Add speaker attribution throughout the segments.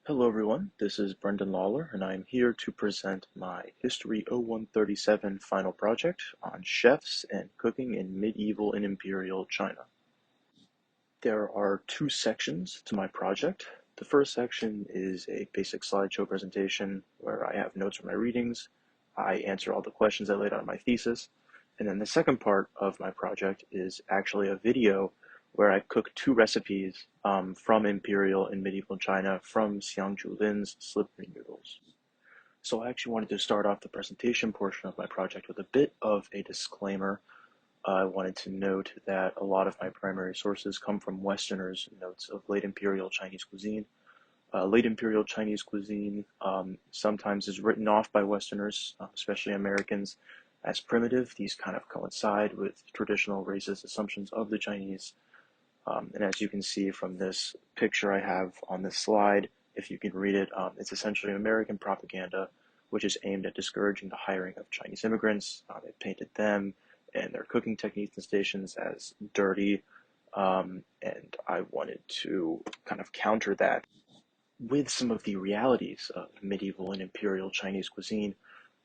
Speaker 1: Hello everyone, this is Brendan Lawler and I am here to present my History 0137 final project on chefs and cooking in medieval and imperial China. There are two sections to my project. The first section is a basic slideshow presentation where I have notes from my readings. I answer all the questions I laid out in my thesis. And then the second part of my project is actually a video where I cook two recipes from imperial and medieval China from Xiang Lin's slippery noodles. So I actually wanted to start off the presentation portion of my project with a bit of a disclaimer. I wanted to note that a lot of my primary sources come from Westerners' notes of late imperial Chinese cuisine. Late imperial Chinese cuisine sometimes is written off by Westerners, especially Americans, as primitive. These kind of coincide with traditional racist assumptions of the Chinese. And as you can see from this picture I have on this slide, if you can read it, it's essentially American propaganda, which is aimed at discouraging the hiring of Chinese immigrants. It painted them and their cooking techniques and stations as dirty, and I wanted to kind of counter that with some of the realities of medieval and imperial Chinese cuisine.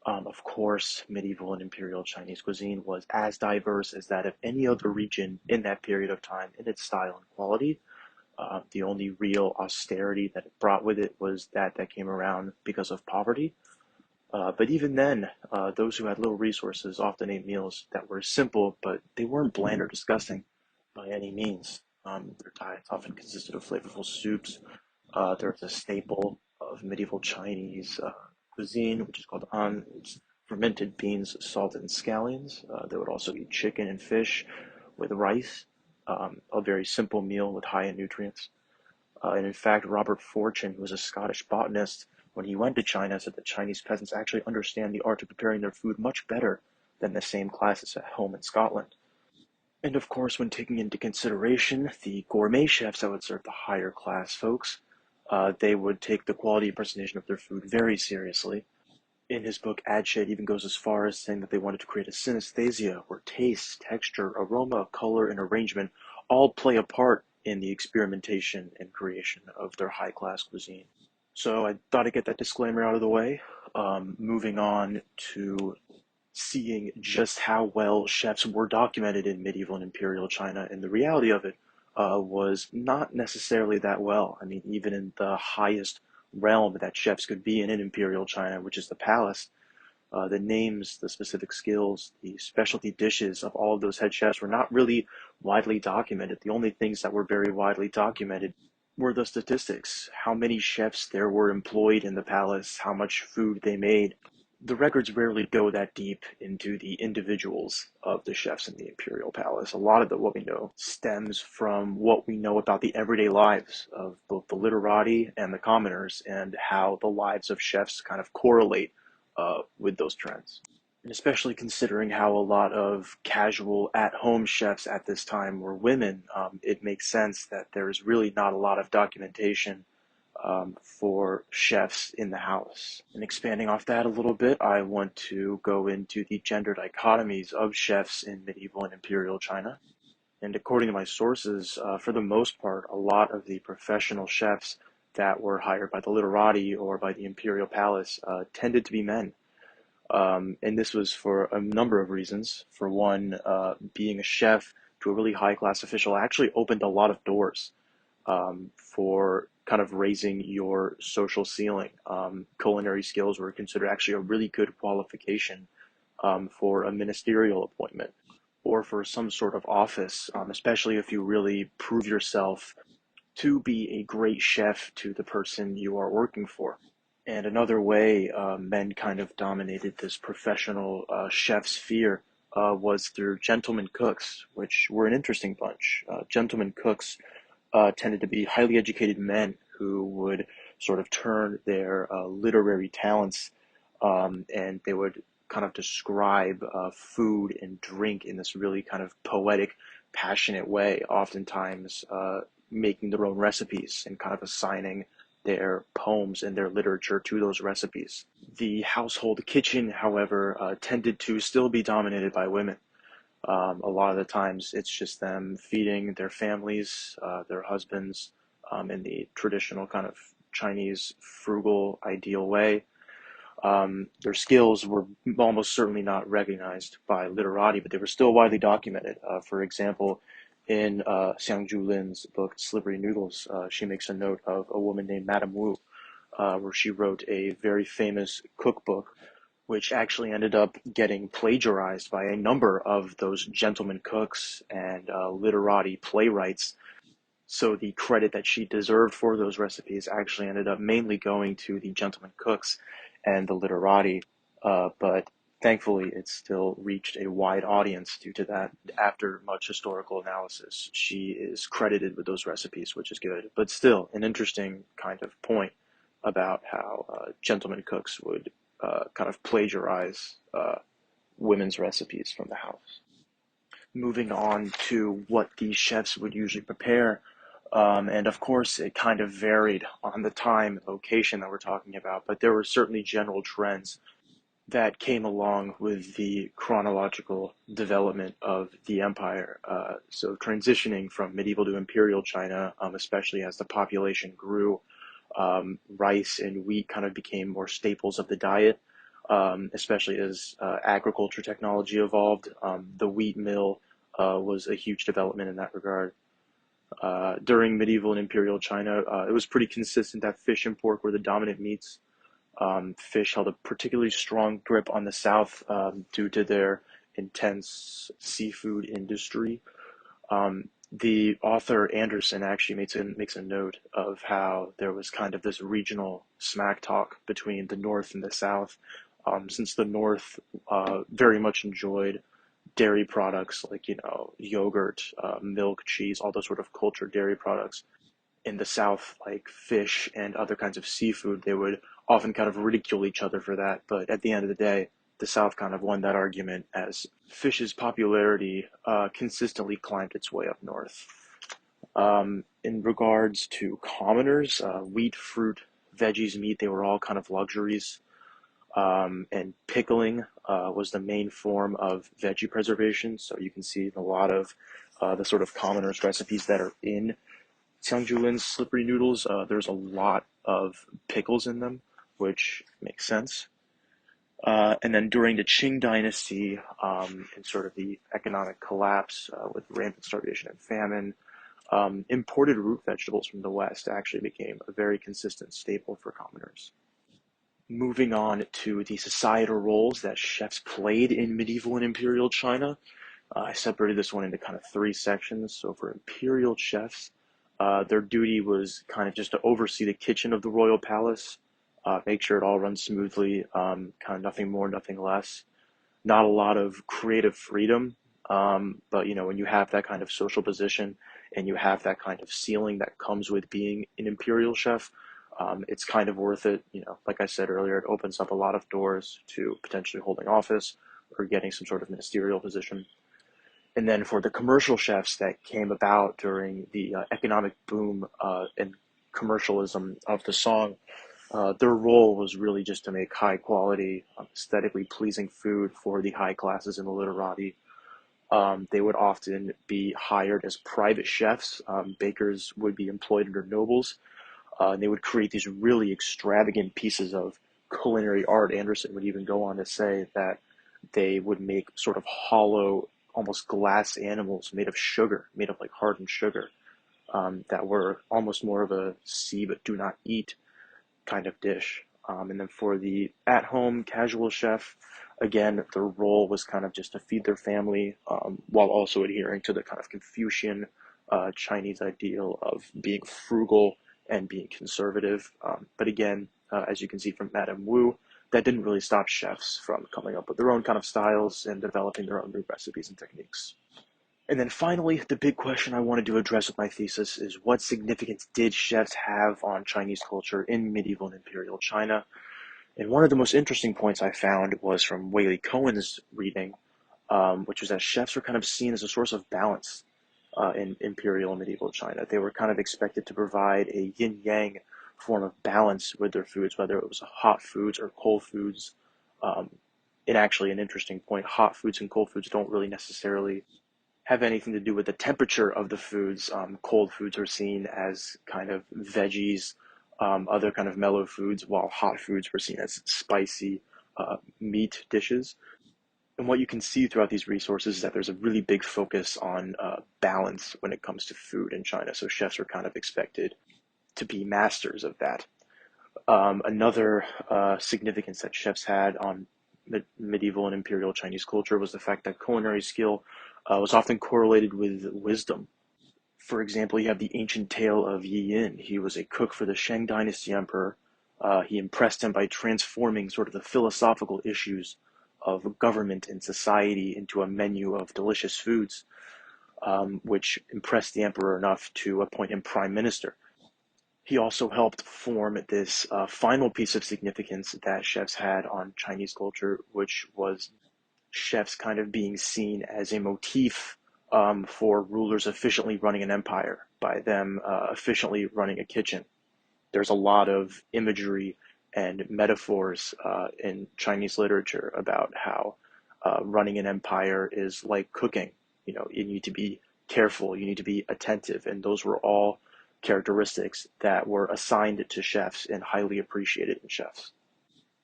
Speaker 1: Of course, medieval and imperial Chinese cuisine was as diverse as that of any other region in that period of time in its style and quality. The only real austerity that it brought with it was that came around because of poverty. But even then, those who had little resources often ate meals that were simple, but they weren't bland or disgusting by any means. Their diets often consisted of flavorful soups. There's a staple of medieval Chinese cuisine, which is called an. It's fermented beans, salt, and scallions. They would also eat chicken and fish with rice, a very simple meal with high in nutrients. And in fact, Robert Fortune, who was a Scottish botanist, when he went to China, said that Chinese peasants actually understand the art of preparing their food much better than the same classes at home in Scotland. And of course, when taking into consideration the gourmet chefs that would serve the higher class folks, they would take the quality and presentation of their food very seriously. In his book, Adshed even goes as far as saying that they wanted to create a synesthesia where taste, texture, aroma, color, and arrangement all play a part in the experimentation and creation of their high-class cuisine. So I thought I'd get that disclaimer out of the way. Moving on to seeing just how well chefs were documented in medieval and imperial China, and the reality of it was not necessarily that well. I mean, even in the highest realm that chefs could be in imperial China, which is the palace, the names, the specific skills, the specialty dishes of all of those head chefs were not really widely documented. The only things that were very widely documented were the statistics, how many chefs there were employed in the palace, how much food they made. The records rarely go that deep into the individuals of the chefs in the imperial palace. A lot of what we know stems from what we know about the everyday lives of both the literati and the commoners, and how the lives of chefs kind of correlate with those trends. And especially considering how a lot of casual at-home chefs at this time were women, it makes sense that there is really not a lot of documentation for chefs in the house. And expanding off that a little bit, I want to go into the gender dichotomies of chefs in medieval and imperial China. And according to my sources, for the most part, a lot of the professional chefs that were hired by the literati or by the imperial palace tended to be men. And this was for a number of reasons. For one, being a chef to a really high class official actually opened a lot of doors for kind of raising your social ceiling. Culinary skills were considered actually a really good qualification for a ministerial appointment or for some sort of office, especially if you really prove yourself to be a great chef to the person you are working for. And another way men kind of dominated this professional chef sphere was through gentlemen cooks, which were an interesting bunch. Gentlemen cooks tended to be highly educated men who would sort of turn their literary talents and they would kind of describe food and drink in this really kind of poetic, passionate way, oftentimes making their own recipes and kind of assigning their poems and their literature to those recipes. The household kitchen, however, tended to still be dominated by women. A lot of the times it's just them feeding their families, their husbands, in the traditional kind of Chinese frugal ideal way. Their skills were almost certainly not recognized by literati, but they were still widely documented. For example, in Xiang Julin's book *Slippery Noodles*, she makes a note of a woman named Madame Wu, where she wrote a very famous cookbook, which actually ended up getting plagiarized by a number of those gentlemen cooks and literati playwrights. So the credit that she deserved for those recipes actually ended up mainly going to the gentlemen cooks and the literati. But thankfully, it still reached a wide audience due to that. After much historical analysis, she is credited with those recipes, which is good. But still, an interesting kind of point about how gentlemen cooks would kind of plagiarize women's recipes from the house. Moving on to what these chefs would usually prepare. And of course, it kind of varied on the time and location that we're talking about, but there were certainly general trends that came along with the chronological development of the empire. So transitioning from medieval to imperial China, especially as the population grew, rice and wheat kind of became more staples of the diet, especially as agriculture technology evolved. The wheat mill was a huge development in that regard. During medieval and imperial China, it was pretty consistent that fish and pork were the dominant meats. Fish held a particularly strong grip on the South due to their intense seafood industry. The author Anderson actually makes a note of how there was kind of this regional smack talk between the North and the South, since the North very much enjoyed dairy products like yogurt, milk, cheese, all those sort of cultured dairy products. In the South, like fish and other kinds of seafood, they would often kind of ridicule each other for that. But at the end of the day, the South kind of won that argument as fish's popularity consistently climbed its way up north. In regards to commoners, wheat, fruit, veggies, meat, they were all kind of luxuries. And pickling was the main form of veggie preservation. So you can see in a lot of the sort of commoners recipes that are in Xiangjulin's slippery noodles, there's a lot of pickles in them, which makes sense. And then during the Qing dynasty, and sort of the economic collapse with rampant starvation and famine, imported root vegetables from the West actually became a very consistent staple for commoners. Moving on to the societal roles that chefs played in medieval and imperial China, I separated this one into kind of three sections. So for imperial chefs, their duty was kind of just to oversee the kitchen of the royal palace, make sure it all runs smoothly, kind of nothing more, nothing less. Not a lot of creative freedom, but when you have that kind of social position and you have that kind of ceiling that comes with being an imperial chef, it's kind of worth it. Like I said earlier, it opens up a lot of doors to potentially holding office or getting some sort of ministerial position. And then for the commercial chefs that came about during the economic boom and commercialism of the song, their role was really just to make high quality, aesthetically pleasing food for the high classes in the literati. They would often be hired as private chefs. Bakers would be employed under nobles, and they would create these really extravagant pieces of culinary art. Anderson would even go on to say that they would make sort of hollow, almost glass animals made of sugar, made of like hardened sugar, that were almost more of a see but do not eat kind of dish. And then for the at-home casual chef, again, their role was kind of just to feed their family, while also adhering to the kind of Confucian Chinese ideal of being frugal and being conservative. But again, as you can see from Madame Wu, that didn't really stop chefs from coming up with their own kind of styles and developing their own new recipes and techniques. And then finally, the big question I wanted to address with my thesis is what significance did chefs have on Chinese culture in medieval and imperial China? And one of the most interesting points I found was from Whaley Cohen's reading, which was that chefs were kind of seen as a source of balance in imperial and medieval China. They were kind of expected to provide a yin-yang form of balance with their foods, whether it was hot foods or cold foods. Um, and actually, an interesting point, hot foods and cold foods don't really necessarily have anything to do with the temperature of the foods. Cold foods are seen as kind of veggies, other kind of mellow foods, while hot foods were seen as spicy meat dishes. And what you can see throughout these resources is that there's a really big focus on balance when it comes to food in China. So chefs are kind of expected to be masters of that. Another significance that chefs had on medieval and imperial Chinese culture was the fact that culinary skill was often correlated with wisdom. For example, you have the ancient tale of Yi Yin. He was a cook for the Shang Dynasty emperor. He impressed him by transforming sort of the philosophical issues of government and society into a menu of delicious foods, which impressed the emperor enough to appoint him prime minister. He also helped form this final piece of significance that chefs had on Chinese culture, which was chefs kind of being seen as a motif for rulers efficiently running an empire by them efficiently running a kitchen. There's a lot of imagery and metaphors in Chinese literature about how running an empire is like cooking. You know, you need to be careful, you need to be attentive, and those were all characteristics that were assigned to chefs and highly appreciated in chefs.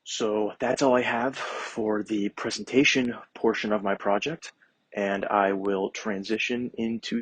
Speaker 1: So that's all I have for the presentation portion of my project, and I will transition into